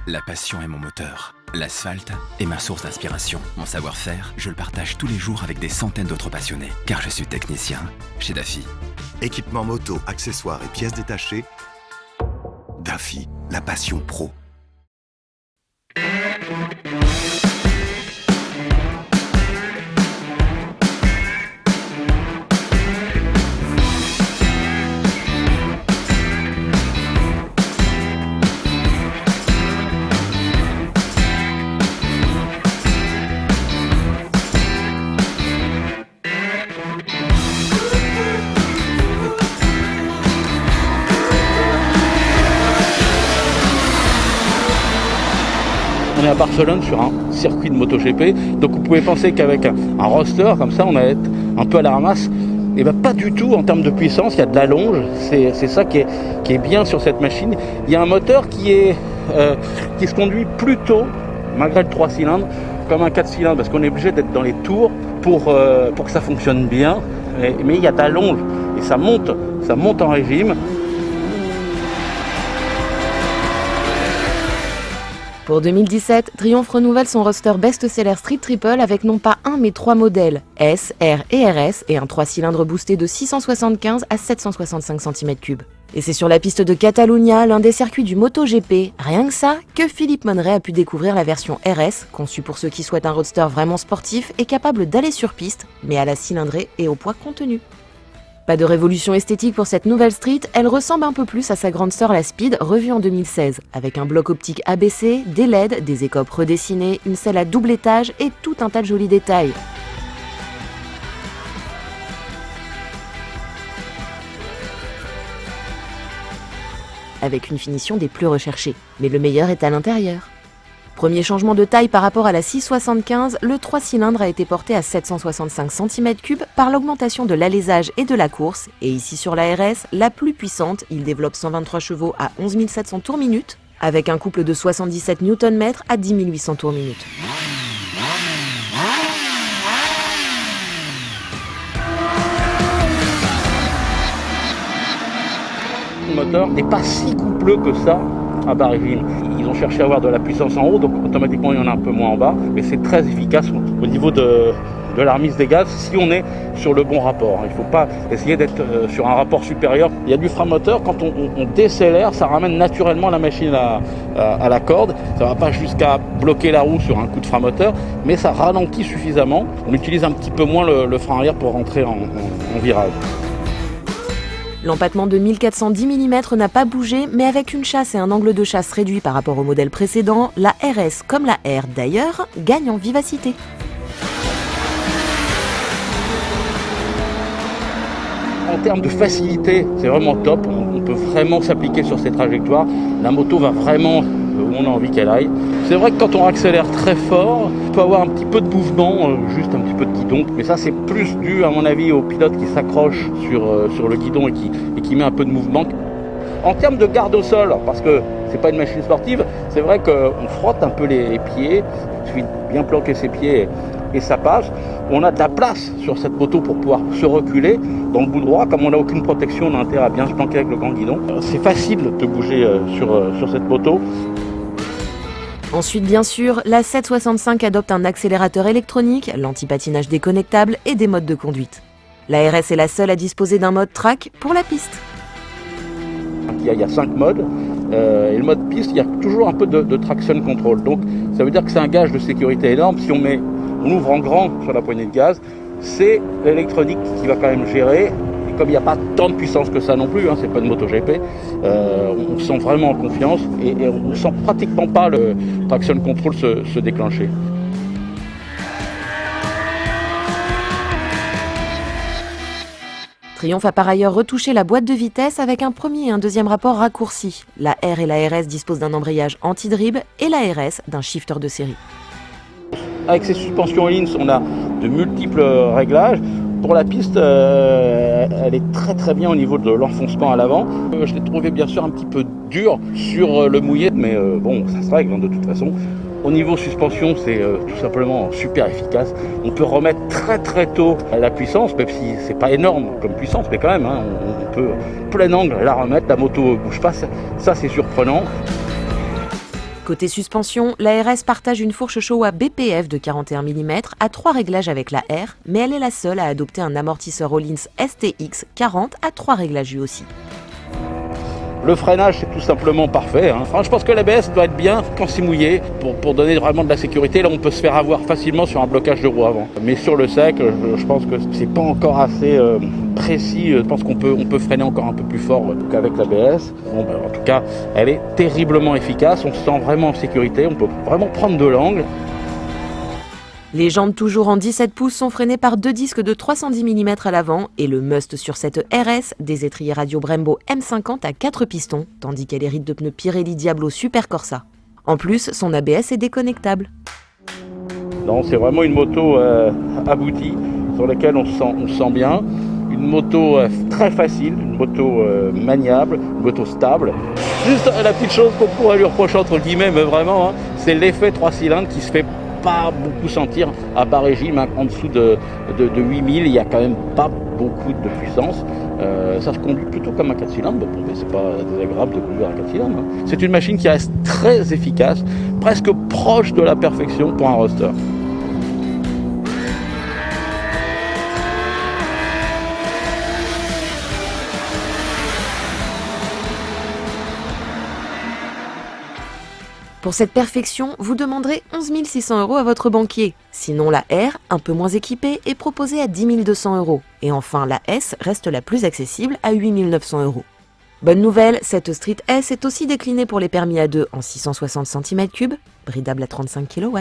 La passion est mon moteur. L'asphalte est ma source d'inspiration. Mon savoir-faire, je le partage tous les jours avec des centaines d'autres passionnés. Car je suis technicien chez Daffy. Équipement moto, accessoires et pièces détachées. Daffy, la passion pro. On est à Barcelone sur un circuit de MotoGP, donc vous pouvez penser qu'avec un roster comme ça, on va être un peu à la ramasse. Et bien pas du tout en termes de puissance, il y a de la longe, c'est ça qui est bien sur cette machine. Il y a un moteur qui se conduit plutôt, malgré le 3 cylindres, comme un 4 cylindres, parce qu'on est obligé d'être dans les tours pour que ça fonctionne bien. Mais il y a de la longe et ça monte en régime. Pour 2017, Triumph renouvelle son roster best-seller Street Triple avec non pas un mais 3 modèles, S, R et RS, et un 3 cylindres boosté de 675 à 765 cm3. Et c'est sur la piste de Catalunya, l'un des circuits du MotoGP, rien que ça, que Philippe Monneret a pu découvrir la version RS, conçue pour ceux qui souhaitent un roadster vraiment sportif et capable d'aller sur piste, mais à la cylindrée et au poids contenu. Pas de révolution esthétique pour cette nouvelle Street, elle ressemble un peu plus à sa grande sœur la Speed, revue en 2016, avec un bloc optique ABC, des LED, des écopes redessinées, une selle à double étage et tout un tas de jolis détails. Avec une finition des plus recherchées, mais le meilleur est à l'intérieur. Premier changement de taille par rapport à la 675, le 3 cylindres a été porté à 765 cm3 par l'augmentation de l'alésage et de la course. Et ici sur la RS, la plus puissante, il développe 123 chevaux à 11 700 tours minute, avec un couple de 77 Nm à 10 800 tours minute. Le moteur n'est pas si coupleux que ça à bas régime. Ils ont cherché à avoir de la puissance en haut, donc automatiquement il y en a un peu moins en bas, mais c'est très efficace au niveau de la remise des gaz si on est sur le bon rapport. Il ne faut pas essayer d'être sur un rapport supérieur. Il y a du frein moteur, quand on décélère, ça ramène naturellement la machine à la corde. Ça ne va pas jusqu'à bloquer la roue sur un coup de frein moteur, mais ça ralentit suffisamment. On utilise un petit peu moins le frein arrière pour rentrer en virage. L'empattement de 1410 mm n'a pas bougé, mais avec une chasse et un angle de chasse réduit par rapport au modèle précédent, la RS, comme la R d'ailleurs, gagne en vivacité. En termes de facilité, c'est vraiment top. On peut vraiment s'appliquer sur ces trajectoires. La moto va vraiment où on a envie qu'elle aille. C'est vrai que quand on accélère très fort, on peut avoir un petit peu de mouvement, juste un petit peu de guidon. Mais ça, c'est plus dû, à mon avis, au pilote qui s'accroche sur le guidon et qui met un peu de mouvement. En termes de garde au sol, parce que c'est pas une machine sportive, c'est vrai qu'on frotte un peu les pieds. Il suffit de bien planquer ses pieds et ça passe. On a de la place sur cette moto pour pouvoir se reculer dans le bout droit. Comme on n'a aucune protection, on a intérêt à bien se planquer avec le grand guidon. C'est facile de bouger sur cette moto. Ensuite, bien sûr, la 765 adopte un accélérateur électronique, l'anti-patinage déconnectable et des modes de conduite. La RS est la seule à disposer d'un mode track pour la piste. Il y a 5 modes. Et le mode piste, il y a toujours un peu de traction control. Donc ça veut dire que c'est un gage de sécurité énorme. Si on ouvre en grand sur la poignée de gaz, c'est l'électronique qui va quand même gérer. Et comme il n'y a pas tant de puissance que ça non plus, c'est pas une MotoGP, on se sent vraiment en confiance et on ne sent pratiquement pas le traction control se déclencher. Triumph a par ailleurs retouché la boîte de vitesse avec un premier et un deuxième rapport raccourci. La R et la RS disposent d'un embrayage anti-drib et la RS d'un shifter de série. Avec ces suspensions Öhlins, on a de multiples réglages. Pour la piste, elle est très très bien au niveau de l'enfoncement à l'avant. Je l'ai trouvé bien sûr un petit peu dur sur le mouillé, mais bon, ça se règle de toute façon. Au niveau suspension, c'est tout simplement super efficace. On peut remettre très très tôt la puissance, même si c'est pas énorme comme puissance, mais quand même, on peut plein angle la remettre, la moto bouge pas, ça c'est surprenant. Côté suspension, la RS partage une fourche Showa BPF de 41 mm à 3 réglages avec la R, mais elle est la seule à adopter un amortisseur Öhlins STX 40 à 3 réglages lui aussi. Le freinage, c'est tout simplement parfait. Enfin, je pense que l'ABS doit être bien quand c'est mouillé pour donner vraiment de la sécurité. Là, on peut se faire avoir facilement sur un blocage de roue avant. Mais sur le sec, je pense que c'est pas encore assez précis. Je pense qu'on peut freiner encore un peu plus fort qu'avec l'ABS. Bon, en tout cas, elle est terriblement efficace. On se sent vraiment en sécurité. On peut vraiment prendre de l'angle. Les jantes toujours en 17 pouces sont freinées par 2 disques de 310 mm à l'avant et le must sur cette RS, des étriers radio Brembo M50 à 4 pistons, tandis qu'elle hérite de pneus Pirelli Diablo Super Corsa. En plus, son ABS est déconnectable. Non, c'est vraiment une moto aboutie, sur laquelle on se sent bien. Une moto très facile, une moto maniable, une moto stable. Juste la petite chose qu'on pourrait lui reprocher entre guillemets, mais vraiment, c'est l'effet 3 cylindres qui se fait pas beaucoup sentir à bas régime. En dessous de 8000, il n'y a quand même pas beaucoup de puissance. Ça se conduit plutôt comme un 4 cylindres, bon, mais c'est pas désagréable de conduire un 4 cylindres. C'est une machine qui reste très efficace, presque proche de la perfection pour un roadster. Pour cette perfection, vous demanderez 11 600 € à votre banquier. Sinon, la R, un peu moins équipée, est proposée à 10 200 €. Et enfin, la S reste la plus accessible à 8 900 €. Bonne nouvelle, cette Street S est aussi déclinée pour les permis A2 en 660 cm3, bridable à 35 kW.